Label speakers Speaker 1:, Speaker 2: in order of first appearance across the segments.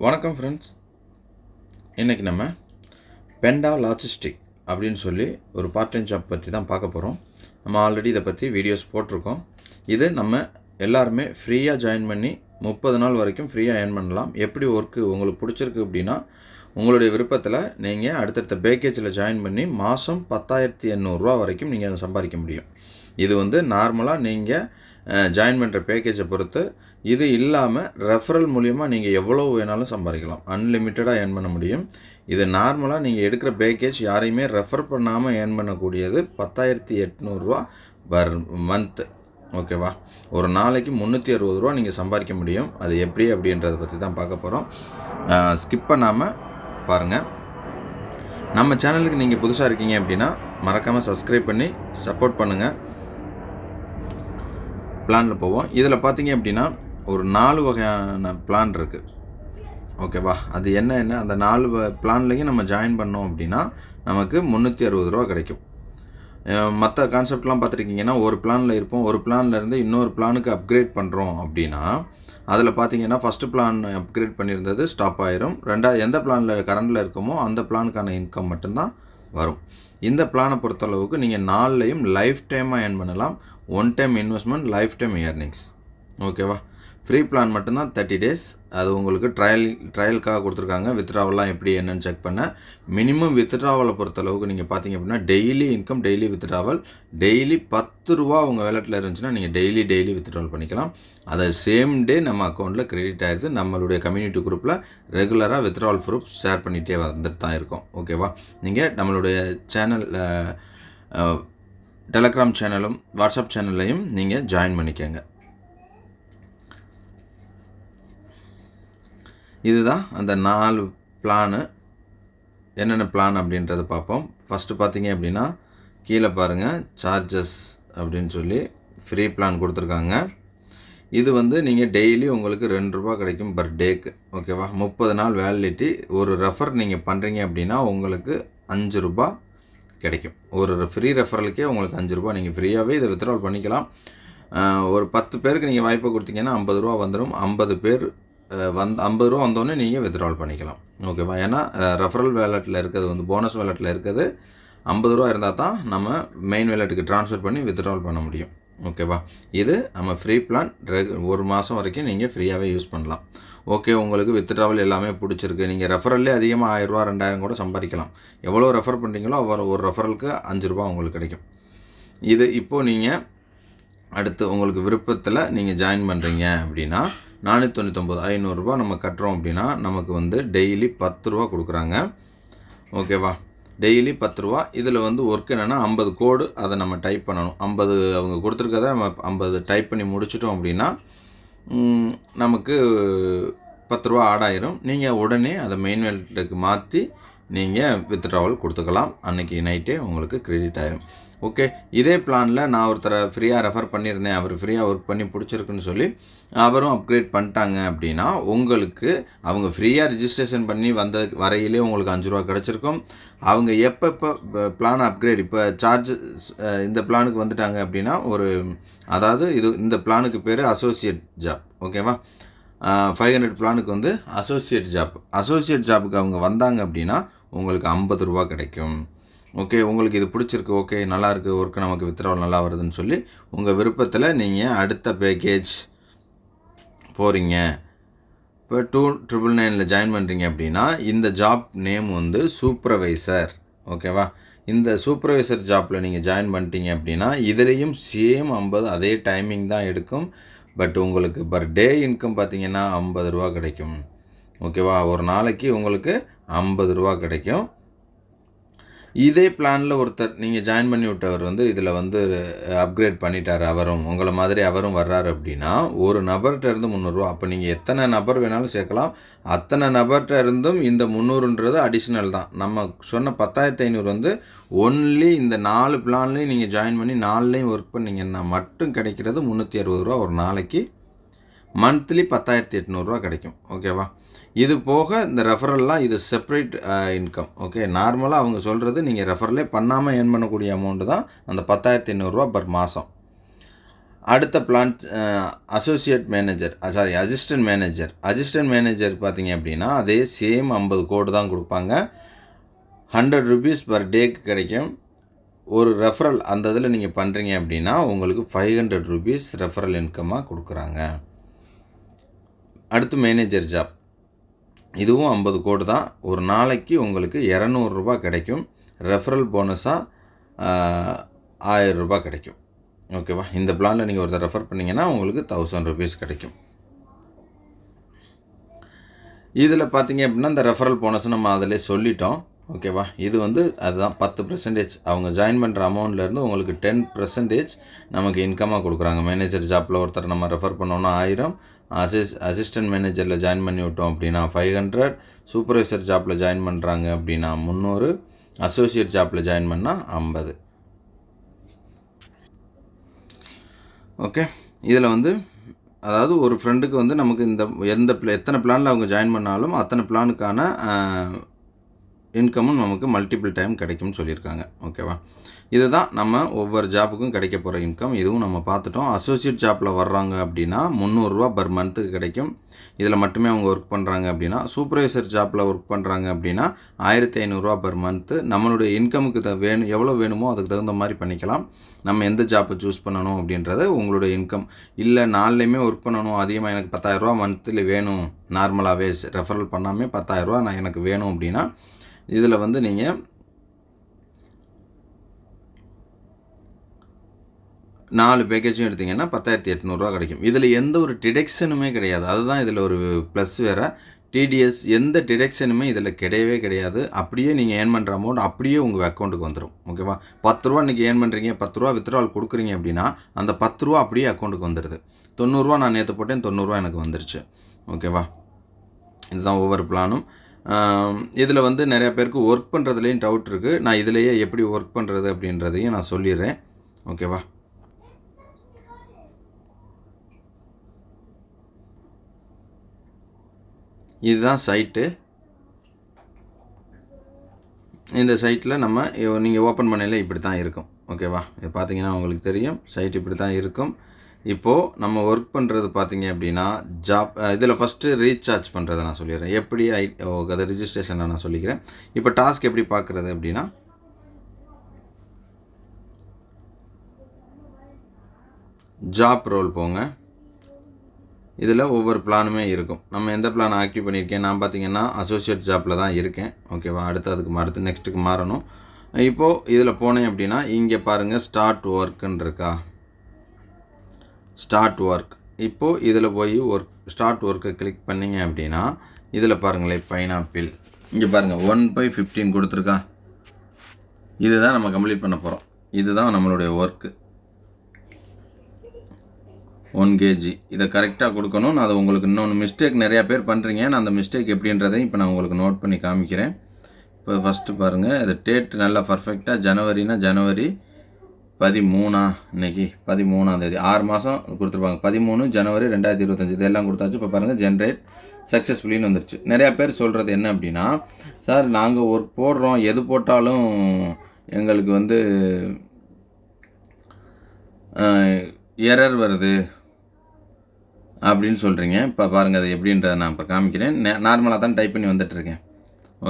Speaker 1: வணக்கம் ஃப்ரெண்ட்ஸ். இன்றைக்கி நம்ம பெண்டா லாஜிஸ்டிக் அப்படின்னு சொல்லி ஒரு பார்ட் டைம் ஜாப் பற்றி தான் பார்க்க போகிறோம். நம்ம ஆல்ரெடி இதை பற்றி வீடியோஸ் போட்டிருக்கோம். இது நம்ம எல்லாருமே ஃப்ரீயாக ஜாயின் பண்ணி 30 நாள் வரைக்கும் ஃப்ரீயாக ஏர்ன் பண்ணலாம். எப்படி ஒர்க்கு உங்களுக்கு பிடிச்சிருக்கு அப்படின்னா உங்களுடைய விருப்பத்தில் நீங்கள் அடுத்தடுத்த பேக்கேஜில் ஜாயின் பண்ணி மாதம் 10,800 வரைக்கும் நீங்கள் சம்பாதிக்க முடியும். இது நார்மலாக நீங்கள் ஜாயின் பண்ணுற பேக்கேஜை பொறுத்து. இது இல்லாமல் ரெஃபரல் மூலிமா நீங்கள் எவ்வளோ வேணாலும் சம்பாதிக்கலாம். அன்லிமிட்டடாக ஏர்ன் பண்ண முடியும். இது நார்மலாக நீங்கள் எடுக்கிற பேக்கேஜ் யாரையுமே ரெஃபர் பண்ணாமல் ஏர்ன் பண்ணக்கூடியது 10,800 பர் மந்த்து. ஓகேவா? ஒரு நாளைக்கு 360 நீங்கள் சம்பாதிக்க முடியும். அது எப்படி அப்படின்றத பற்றி தான் பார்க்க போகிறோம். ஸ்கிப் பண்ணாமல் பாருங்கள். நம்ம சேனலுக்கு நீங்கள் புதுசாக இருக்கீங்க அப்படின்னா மறக்காமல் சப்ஸ்கிரைப் பண்ணி சப்போர்ட் பண்ணுங்கள். பிளானில் போவோம். இதில் பார்த்தீங்க அப்படின்னா ஒரு 4 வகையான பிளான் இருக்குது. ஓகேவா? அது என்ன அந்த 4 பிளான்லையும் நம்ம ஜாயின் பண்ணோம் அப்படின்னா நமக்கு 360 கிடைக்கும். மற்ற கான்செப்ட்லாம் பார்த்துருக்கீங்கன்னா ஒரு பிளானில் இருப்போம். ஒரு பிளான்லேருந்து இன்னொரு பிளானுக்கு அப்கிரேட் பண்ணுறோம் அப்படின்னா அதில் பார்த்தீங்கன்னா ஃபஸ்ட்டு பிளான் அப்கிரேட் பண்ணியிருந்தது ஸ்டாப் ஆயிரும். எந்த பிளானில் கரண்டில் இருக்கமோ அந்த பிளானுக்கான இன்கம் மட்டும்தான் வரும். இந்த பிளானை பொறுத்தளவுக்கு நீங்கள் 4லையும் லைஃப் டைமாக ஏர்ன் பண்ணலாம். One time investment, life time earnings. ஓகேவா? ஃப்ரீ பிளான் மட்டும்தான் 30 days. அது உங்களுக்கு ட்ரையலுக்காக கொடுத்துருக்காங்க. வித்ட்ராவல்லாம் எப்படி என்னன்னு செக் பண்ண. மினிமம் வித்ட்ராவலை பொறுத்தளவுக்கு நீங்கள் பார்த்தீங்க அப்படின்னா daily income, daily withdrawal. Daily 10 ரூபா உங்கள் வேலட்டில் இருந்துச்சுன்னா நீங்கள் டெய்லி வித்ட்ராவல் பண்ணிக்கலாம். அதை சேம் டே நம்ம அக்கௌண்ட்டில் கிரெடிட் ஆகிடுது. நம்மளுடைய கம்யூனிட்டி குரூப்பில் ரெகுலராக வித்ட்ராவல் ப்ரூஃப் ஷேர் பண்ணிகிட்டே வந்துட்டு தான் இருக்கோம். ஓகேவா? நீங்கள் நம்மளுடைய சேனல் டெலகிராம் சேனலும் வாட்ஸ்அப் சேனல்லையும் நீங்கள் ஜாயின் பண்ணிக்கோங்க. இதுதான் அந்த 4 பிளானு. என்னென்ன பிளான் அப்படின்றத பார்ப்போம். ஃபஸ்ட்டு பார்த்தீங்க அப்படின்னா கீழே பாருங்கள், சார்ஜஸ் அப்படின்னு சொல்லி ஃப்ரீ பிளான் கொடுத்துருக்காங்க. இது நீங்கள் டெய்லி உங்களுக்கு 2 ரூபா கிடைக்கும் பர் டேக்கு. ஓகேவா? 30 நாள் வேலிடிட்டி. ஒரு ரெஃபர் நீங்கள் பண்ணுறீங்க அப்படின்னா உங்களுக்கு 5 ரூபா கிடைக்கும். ஒரு ஃப்ரீ ரெஃபரலுக்கே உங்களுக்கு 5 ரூபா. நீங்கள் ஃப்ரீயாகவே இதை வித்ட்ராவல் பண்ணிக்கலாம். ஒரு 10 பேருக்கு நீங்கள் வாய்ப்பை கொடுத்தீங்கன்னா 50 ரூபா வந்துடும். 50 பேர் 50 ரூபா வந்தோடனே நீங்கள் வித்ட்ராவல் பண்ணிக்கலாம். ஓகேவா? ஏன்னா ரெஃபரல் வேலட்டில் இருக்கிறது போனஸ் வேலட்டில் இருக்கிறது 50 ரூபா இருந்தால் தான் நம்ம மெயின் வேலட்டுக்கு ட்ரான்ஸ்ஃபர் பண்ணி வித்ட்ராவல் பண்ண முடியும். ஓகேவா? இது நம்ம ஃப்ரீ பிளான். ஒரு மாதம் வரைக்கும் நீங்கள் ஃப்ரீயாகவே யூஸ் பண்ணலாம். ஓகே, உங்களுக்கு வித்ட்ராவல் எல்லாமே பிடிச்சிருக்கு. நீங்கள் ரெஃபரல்லே அதிகமாக 1000 ரூபா 2000 கூட சம்பாதிக்கலாம். எவ்வளோ ரெஃபர் பண்ணுறீங்களோ ஒரு ரெஃபரலுக்கு 5 ரூபா உங்களுக்கு கிடைக்கும். இது இப்போது நீங்கள் அடுத்து உங்களுக்கு விருப்பத்தில் நீங்கள் ஜாயின் பண்ணுறீங்க அப்படின்னா 499 500 ரூபா நம்ம கட்டுறோம் அப்படின்னா நமக்கு டெய்லி 10 ரூபா கொடுக்குறாங்க. ஓகேவா? டெய்லி 10 ரூபா. இதில் ஒர்க் என்னென்னா 50 கோடு அதை நம்ம டைப் பண்ணணும். 50 அவங்க கொடுத்துருக்கதை நம்ம 50 டைப் பண்ணி முடிச்சிட்டோம் அப்படின்னா நமக்கு 10 ரூபா ஆட் ஆயிரும். நீங்கள் உடனே அதை மெயின் வேலட்டுக்கு மாற்றி நீங்கள் வித்ட்ராவல் கொடுத்துக்கலாம். அன்றைக்கி நைட்டே உங்களுக்கு கிரெடிட் ஆயிரும். ஓகே, இதே பிளானில் நான் ஒருத்தரை ஃப்ரீயாக ரெஃபர் பண்ணியிருந்தேன். அவர் ஃப்ரீயாக ஒர்க் பண்ணி பிடிச்சிருக்குன்னு சொல்லி அவரும் அப்கிரேட் பண்ணிட்டாங்க அப்படின்னா உங்களுக்கு அவங்க ஃப்ரீயாக ரிஜிஸ்ட்ரேஷன் பண்ணி வரையிலே உங்களுக்கு 5 ரூபா கிடச்சிருக்கும். அவங்க எப்போ பிளான் அப்கிரேட் இப்போ சார்ஜ் இந்த பிளானுக்கு வந்துட்டாங்க அப்படின்னா அதாவது இந்த பிளானுக்கு பேர் அசோசியேட் ஜாப். ஓகேவா? 500 பிளானுக்கு அசோசியேட் ஜாப்புக்கு அவங்க வந்தாங்க அப்படின்னா உங்களுக்கு 50 ரூபா கிடைக்கும். ஓகே, உங்களுக்கு இது பிடிச்சிருக்கு, ஓகே நல்லாயிருக்கு, ஒர்க்கு நமக்கு வித்ட்ராவல் நல்லா வருதுன்னு சொல்லி உங்கள் விருப்பத்தில் நீங்கள் அடுத்த பேக்கேஜ் போகிறீங்க. இப்போ 2,999 ஜாயின் பண்ணுறீங்க அப்படின்னா இந்த ஜாப் நேம் சூப்பர்வைசர். ஓகேவா? இந்த சூப்பர்வைசர் ஜாப்பில் நீங்கள் ஜாயின் பண்ணிட்டீங்க அப்படின்னா இதுலேயும் சேம் 50 அதே டைமிங் தான் எடுக்கும். பட் உங்களுக்கு பர் டே இன்கம் பார்த்தீங்கன்னா 50 ரூபா கிடைக்கும். ஓகேவா? ஒரு நாளைக்கு உங்களுக்கு 50 ரூபா கிடைக்கும். இதே பிளானில் ஒருத்தர் நீங்கள் ஜாயின் பண்ணி விட்டவர் இதில் அப்கிரேட் பண்ணிட்டார். உங்களை மாதிரி அவரும் வர்றாரு அப்படின்னா ஒரு நபர்கிட்ட இருந்து 300 ரூபா. அப்போ நீங்கள் எத்தனை நபர் வேணாலும் சேர்க்கலாம். அத்தனை நபர்கிட்ட இருந்தும் இந்த 300ன்றது அடிஷ்னல் தான். நம்ம சொன்ன 10,500 ஒன்லி இந்த 4 பிளான்லேயும் நீங்கள் ஜாயின் பண்ணி 4லையும் ஒர்க் பண்ணிங்கன்னா மட்டும் கிடைக்கிறது 360 ரூபா ஒரு நாளைக்கு. மந்த்லி 10,800 கிடைக்கும். ஓகேவா? இது போக இந்த ரெஃபரல்லாம் இது செப்பரேட் இன்கம். ஓகே, நார்மலாக அவங்க சொல்கிறது நீங்கள் ரெஃபரலே பண்ணாமல் ஏர்ன் பண்ணக்கூடிய அமௌண்ட்டு தான் அந்த 10,800 பர் மாதம். அடுத்த plan associate manager assistant manager பார்த்தீங்க அப்படின்னா அதே சேம் 50 கோடு தான் கொடுப்பாங்க. 100 ருபீஸ் பர் டேக்கு கிடைக்கும். ஒரு ரெஃபரல் அந்த இதில் நீங்கள் பண்ணுறீங்க அப்படின்னா உங்களுக்கு 500 ருபீஸ் ரெஃபரல் இன்கமாக கொடுக்குறாங்க. அடுத்து மேனேஜர் ஜாப், இதுவும் 50 கோடு தான். ஒரு நாளைக்கு உங்களுக்கு 200 ரூபா கிடைக்கும். ரெஃபரல் போனஸாக 1000 ரூபா கிடைக்கும். ஓகேவா? இந்த பிளானில் நீங்கள் ஒருத்தர் ரெஃபர் பண்ணிங்கன்னா உங்களுக்கு 1000 ருபீஸ் கிடைக்கும். இதில் பார்த்தீங்க அப்படின்னா இந்த ரெஃபரல் போனஸ் நம்ம அதிலே சொல்லிட்டோம். ஓகேவா? இது வந்து அதுதான் 10% அவங்க ஜாயின் பண்ணுற அமௌண்ட்லேருந்து உங்களுக்கு 10% நமக்கு இன்கமாக கொடுக்குறாங்க. மேனேஜர் ஜாப்பில் ஒருத்தர் நம்ம ரெஃபர் பண்ணோன்னா 1000, அசிஸ்டன்ட் மேனேஜரில் ஜாயின் பண்ணி விட்டோம் அப்படின்னா 500, சூப்பர்வைசர் ஜாப்பில் ஜாயின் பண்ணுறாங்க அப்படின்னா 300, அசோசியேட் ஜாப்பில் ஜாயின் பண்ணால் 50. ஓகே, இதில் வந்து அதாவது ஒரு ஃப்ரெண்டுக்கு வந்து நமக்கு எத்தனை பிளானில் அவங்க ஜாயின் பண்ணாலும் அத்தனை பிளானுக்கான இன்கமும் நமக்கு மல்டிபிள் டைம் கிடைக்கும்னு சொல்லியிருக்காங்க. ஓகேவா? இதுதான் நம்ம ஒவ்வொரு ஜாப்புக்கும் கிடைக்க போகிற இன்கம். இதுவும் நம்ம பார்த்துட்டோம். அசோசியேட் ஜாப்பில் வர்றாங்க அப்படின்னா 300 ரூபா பர் மந்த்துக்கு கிடைக்கும். இதில் மட்டுமே அவங்க ஒர்க் பண்ணுறாங்க அப்படின்னா. சூப்பர்வைசர் ஜாப்பில் ஒர்க் பண்ணுறாங்க அப்படின்னா 1500 ரூபா பர் மந்த்து. நம்மளுடைய இன்கமுக்கு எவ்வளோ வேணுமோ அதுக்கு தகுந்த மாதிரி பண்ணிக்கலாம். நம்ம எந்த ஜாப்பை சூஸ் பண்ணணும் அப்படின்றது உங்களுடைய இன்கம். இல்லை நாலுலேயுமே ஒர்க் பண்ணணும், அதிகமாக எனக்கு 10,000 ரூபா மந்த்லி வேணும், நார்மலாகவே ரெஃபரல் பண்ணாமல் 10,000 ரூபா நான் எனக்கு வேணும் அப்படின்னா இதில் வந்து நீங்கள் 4 பேக்கேஜும் எடுத்திங்கன்னா 10,800 ரூபா கிடைக்கும். இதில் எந்த ஒரு டிடெக்ஷனுமே கிடையாது. அதுதான் இதில் ஒரு ப்ளஸ் வேறு. டிடிஎஸ் எந்த டிடெக்ஷனுமே இதில் கிடையவே கிடையாது. அப்படியே நீங்கள் ஏர்ன் பண்ணுற அமௌண்ட் அப்படியே உங்கள் அக்கௌண்ட்டுக்கு வந்துடும். ஓகேவா? 10 ரூபா இன்றைக்கி ஏர்ன் பண்ணுறீங்க, 10 ரூபா வித்ட்ராவல் கொடுக்குறீங்க அப்படின்னா அந்த 10 ரூபா அப்படியே அக்கௌண்ட்டுக்கு வந்துடுது. 90 ரூபா நான் நேற்று போட்டேன், 90 ரூபா எனக்கு வந்துருச்சு. ஓகேவா? இதுதான் ஒவ்வொரு பிளானும். இதில் வந்து நிறையா பேருக்கு ஒர்க் பண்ணுறதுலேயும் டவுட் இருக்குது. நான் இதிலேயே எப்படி ஒர்க் பண்ணுறது அப்படின்றதையும் நான் சொல்லிடுறேன். ஓகேவா? இதுதான் சைட்டு. இந்த சைட்டில் நீங்கள் ஓப்பன் பண்ணையில் இப்படி தான் இருக்கும். ஓகேவா? இது பார்த்தீங்கன்னா உங்களுக்கு தெரியும், சைட் இப்படி தான் இருக்கும். இப்போது நம்ம ஒர்க் பண்ணுறது பார்த்தீங்க அப்படின்னா ஜாப் இதில் ஃபஸ்ட்டு ரீசார்ஜ் பண்ணுறதை நான் சொல்லிடுறேன். எப்படி அதை ரிஜிஸ்ட்ரேஷனில் நான் சொல்லிக்கிறேன். இப்போ டாஸ்க் எப்படி பார்க்குறது அப்படின்னா ஜாப் ரோல் போங்க. இதில் ஒவ்வொரு பிளானுமே இருக்கும். நம்ம எந்த பிளான் ஆக்டிவ் பண்ணியிருக்கேன், நான் பார்த்தீங்கன்னா அசோசியேட் ஜாப்பில் தான் இருக்கேன். ஓகேவா? அடுத்து நெக்ஸ்ட்டுக்கு மாறணும். இப்போது இதில் போனேன் அப்படின்னா இங்கே பாருங்கள் ஸ்டார்ட் ஒர்க்குன்னு இருக்கா, ஸ்டார்ட் ஒர்க். இப்போது இதில் போய் ஸ்டார்ட் ஒர்க்கை கிளிக் பண்ணிங்க அப்படின்னா இதில் பாருங்களேன் பைனாப்பிள் இங்கே பாருங்கள் 1/15 கொடுத்துருக்கா. இதுதான் நம்ம கம்ப்ளீட் பண்ண போகிறோம். இதுதான் நம்மளுடைய ஒர்க்கு. 1 kg இதை கரெக்டாக கொடுக்கணும். நான் அதை உங்களுக்கு இன்னொன்று மிஸ்டேக் நிறையா பேர் பண்ணுறீங்க. நான் அந்த மிஸ்டேக் எப்படின்றதையும் இப்போ நான் உங்களுக்கு நோட் பண்ணி காமிக்கிறேன். இப்போ ஃபஸ்ட்டு பாருங்கள், இது டேட் நல்லா பர்ஃபெக்டாக ஜனவரினா ஜனவரி 13 இன்றைக்கி 13ஆம் தேதி 6 மாதம் கொடுத்துருப்பாங்க. 13 ஜனவரி 2025 இதெல்லாம் கொடுத்தாச்சு. இப்போ பாருங்கள் ஜென்ரேட் சக்ஸஸ்ஃபுல்லின்னு வந்துருச்சு. நிறையா பேர் சொல்கிறது என்ன அப்படின்னா, சார் நாங்கள் ஒர்க் போடுறோம், எது போட்டாலும் எங்களுக்கு வந்து எரர் வருது அப்படின்னு சொல்கிறீங்க. இப்போ பாருங்கள் அது எப்படின்றத நான் இப்போ காமிக்கிறேன். நார்மலாக தான் டைப் பண்ணி வந்துட்டுருக்கேன்.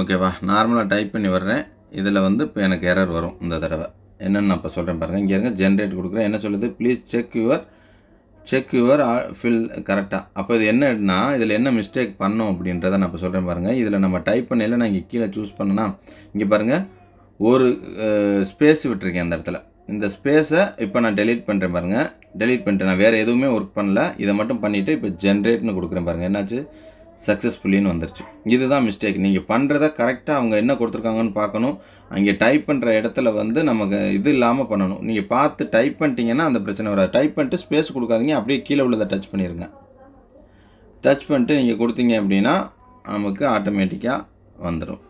Speaker 1: ஓகேவா? நார்மலாக டைப் பண்ணி வர்றேன். இதில் வந்து இப்போ எனக்கு எரர் வரும். இந்த தடவை என்னென்னு நான் இப்போ சொல்கிறேன் பாருங்கள். இங்கே இருங்க, ஜென்ரேட் கொடுக்குறேன். என்ன சொல்லுது, ப்ளீஸ் செக் யுவர் ஃபில் கரெக்டாக. அப்போ இது என்னன்னா இதில் என்ன மிஸ்டேக் பண்ணோம் அப்படின்றத நான் இப்போ சொல்கிறேன் பாருங்கள். இதில் நம்ம டைப் பண்ணல, நான் இங்கே கீழே சூஸ் பண்ணேன்னா இங்கே பாருங்கள் ஒரு ஸ்பேஸ் விட்டுருக்கேன் அந்த இடத்துல. இந்த ஸ்பேஸை இப்போ நான் டெலீட் பண்ணுறேன் பாருங்கள். டெலீட் பண்ணிட்டேன். நான் வேறு எதுவுமே ஒர்க் பண்ணல, இதை மட்டும் பண்ணிவிட்டு இப்போ ஜென்ரேட்னு கொடுக்குறேன் பாருங்கள். என்னாச்சு, சக்ஸஸ்ஃபுல்லின்னு வந்துருச்சு. இதுதான் மிஸ்டேக். நீங்கள் பண்ணுறத கரெக்டாக அவங்க என்ன கொடுத்துருக்காங்கன்னு பார்க்கணும். அங்கே டைப் பண்ணுற இடத்துல வந்து நமக்கு இது இல்லாமல் பண்ணணும். நீங்கள் பார்த்து டைப் பண்ணிட்டீங்கன்னா அந்த பிரச்சனை வராது. டைப் பண்ணிட்டு ஸ்பேஸ் கொடுக்காதீங்க, அப்படியே கீழே உள்ளதை டச் பண்ணிடுங்க. டச் பண்ணிட்டு நீங்கள் கொடுத்தீங்க அப்படின்னா நமக்கு ஆட்டோமேட்டிக்காக வந்துடும்.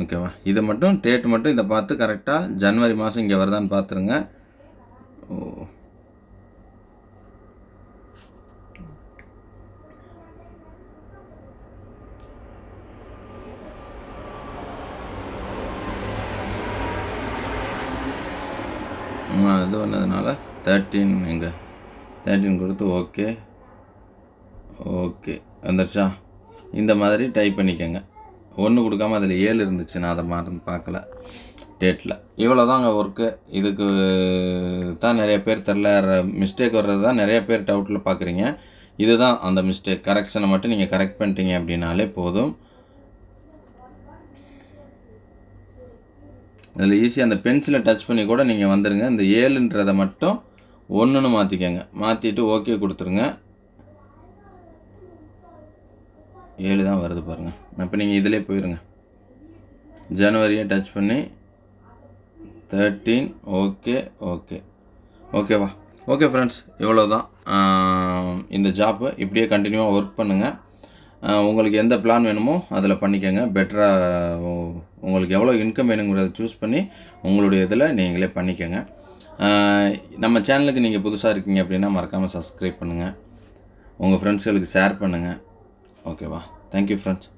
Speaker 1: ஓகேவா? இதை மட்டும் டேட் மட்டும் இதை பார்த்து கரெக்டாக ஜனவரி மாதம் இங்கே வருதான்னு பார்த்துருங்க. இது பண்ணதுனால 13 எங்கே 13 கொடுத்து ஓகே ஓகே வந்துருச்சா? இந்த மாதிரி டைப் பண்ணிக்கோங்க. 1 கொடுக்காம அதில் 7 இருந்துச்சு, நான் அதை மறந்து பார்க்கல டேட்டில். இவ்வளோ தாங்க ஒர்க்கு. இதுக்கு தான் நிறைய பேர் தெரில, மிஸ்டேக் வர்றது தான் நிறைய பேர் டவுட்டில் பார்க்குறீங்க. இதுதான் அந்த மிஸ்டேக். கரெக்ஷனை மட்டும் நீங்கள் கரெக்ட் பண்ணிட்டீங்க அப்படின்னாலே போதும். அதில் ஈஸியாக அந்த பென்சிலை டச் பண்ணி கூட நீங்கள் வந்துடுங்க. இந்த 7ன்றதை மட்டும் 1ன்னு மாற்றிக்கங்க. மாற்றிட்டு ஓகே கொடுத்துருங்க. 7 தான் வருது பாருங்கள். அப்போ நீங்கள் இதிலே போயிடுங்க. ஜனவரியை டச் பண்ணி 13 ஓகே ஓகே ஓகேவா? ஓகே ஃப்ரெண்ட்ஸ், இவ்வளோ தான் இந்த ஜாப்பு. இப்படியே கண்டினியூவாக ஒர்க் பண்ணுங்கள். உங்களுக்கு எந்த பிளான் வேணுமோ அதில் பண்ணிக்கோங்க. பெட்டராக உங்களுக்கு எவ்வளோ இன்கம் வேணுங்கிறத சூஸ் பண்ணி உங்களுடைய இதில் நீங்களே பண்ணிக்கோங்க. நம்ம சேனலுக்கு நீங்கள் புதுசாக இருக்கீங்க அப்படின்னா மறக்காமல் சப்ஸ்கிரைப் பண்ணுங்கள். உங்கள் ஃப்ரெண்ட்ஸ்களுக்கு ஷேர் பண்ணுங்கள். ஓகேவா? Thank you friends.